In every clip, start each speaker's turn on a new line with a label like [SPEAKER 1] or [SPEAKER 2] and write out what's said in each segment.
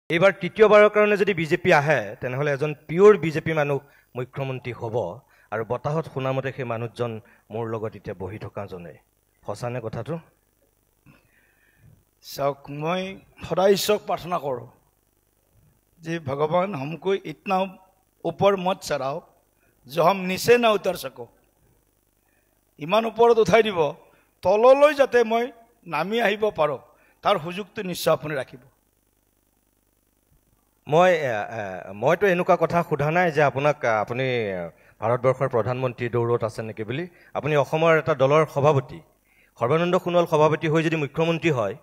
[SPEAKER 1] এইবাৰ তৃতীয়বাৰৰ কাৰণে যদি বিজেপি আহে তেনেহ'লে এজন পিয়ৰ বিজেপি মানুহ মুখ্যমন্ত্ৰী হ'ব আৰু বতাহত শুনামতে সেই মানুহজন মোৰ লগত এতিয়া বহি থকাজনে সঁচানে কথাটো
[SPEAKER 2] চাওক মই সদায় ঈশ্বৰক প্ৰাৰ্থনা কৰোঁ যে ভগৱান हमको इतना ऊपर मत चढ़ाओ जो हम नीचे ना उतर सको ইমান ওপৰত উঠাই দিব তললৈ যাতে মই নামি আহিব পাৰোঁ তাৰ সুযোগটো নিশ্চয় আপুনি ৰাখিব
[SPEAKER 1] মইতো এনেকুৱা কথা সোধা নাই যে আপুনি ভাৰতবৰ্ষৰ প্ৰধানমন্ত্ৰী দৌৰত আছে নেকি বুলি আপুনি অসমৰ এটা দলৰ সভাপতি সৰ্বানন্দ সোণোৱাল সভাপতি হৈ যদি মুখ্যমন্ত্ৰী হয়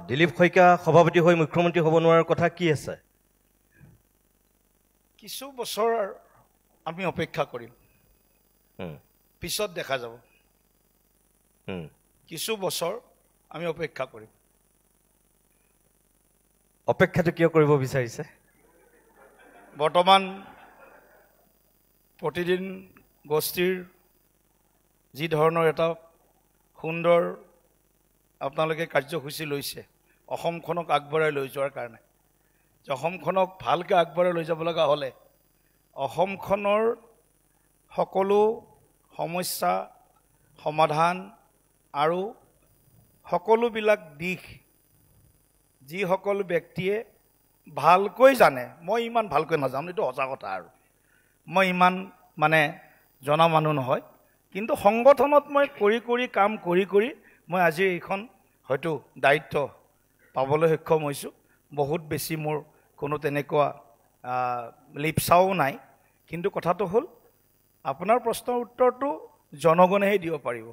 [SPEAKER 1] দিলীপ শইকীয়া সভাপতি হৈ মুখ্যমন্ত্ৰী হ'ব নোৱাৰাৰ কথা কি আছে
[SPEAKER 2] কিছু বছৰ আমি অপেক্ষা কৰিম পিছত দেখা যাব কিছু বছৰ আমি অপেক্ষা কৰিম
[SPEAKER 1] অপেক্ষাটো কিয় কৰিব বিচাৰিছে
[SPEAKER 2] বৰ্তমান প্ৰতিদিন গোষ্ঠীৰ যি ধৰণৰ এটা সুন্দৰ আপোনালোকে কাৰ্যসূচী লৈছে অসমখনক আগবঢ়াই লৈ যোৱাৰ কাৰণে যে অসমখনক ভালকৈ আগবঢ়াই লৈ যাব লগা হ'লে অসমখনৰ সকলো সমস্যা সমাধান আৰু সকলোবিলাক দিশ যিসকল ব্যক্তিয়ে ভালকৈ জানে মই ইমান ভালকৈ নাজানো এইটো সঁচা কথা আৰু মই ইমান মানে জনা মানুহ নহয় কিন্তু সংগঠনত মই কৰি কাম কৰি মই আজি এইখন হয়তো দায়িত্ব পাবলৈ সক্ষম হৈছোঁ বহুত বেছি মোৰ কোনো তেনেকুৱা লিপচাও নাই কিন্তু কথাটো হ'ল আপোনাৰ প্ৰশ্নৰ উত্তৰটো জনগণেহে দিব পাৰিব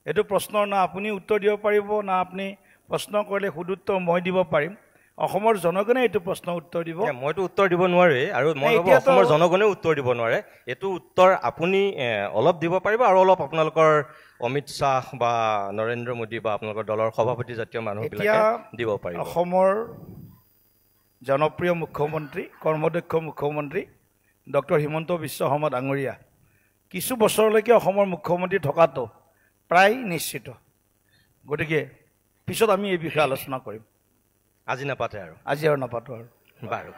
[SPEAKER 2] এইটো প্ৰশ্নৰ না আপুনি উত্তৰ দিব পাৰিব না আপুনি প্ৰশ্ন কৰিলে সুদুত্তৰ মই দিব পাৰিম অসমৰ জনগণে এইটো প্ৰশ্নৰ উত্তৰ দিব
[SPEAKER 1] মইতো উত্তৰ দিব নোৱাৰে আৰু মই ভাবো অসমৰ জনগণেও উত্তৰ দিব নোৱাৰে এইটো উত্তৰ আপুনি অলপ দিব পাৰিব আৰু অলপ আপোনালোকৰ অমিত শাহ বা নৰেন্দ্ৰ মোদী বা আপোনালোকৰ দলৰ সভাপতি জাতীয় মানুহবিলাকে দিব পাৰিব
[SPEAKER 2] অসমৰ জনপ্ৰিয় মুখ্যমন্ত্ৰী কৰ্মদক্ষ মুখ্যমন্ত্ৰী ডক্টৰ হিমন্ত বিশ্ব শৰ্মা ডাঙৰীয়া কিছু বছৰলৈকে অসমৰ মুখ্যমন্ত্ৰী থকাটো প্ৰায় নিশ্চিত গতিকে পিছত আমি এই বিষয়ে আলোচনা কৰিম
[SPEAKER 1] আজি নাপাতে আৰু
[SPEAKER 2] আজি আৰু নাপাতো আৰু
[SPEAKER 1] বাৰু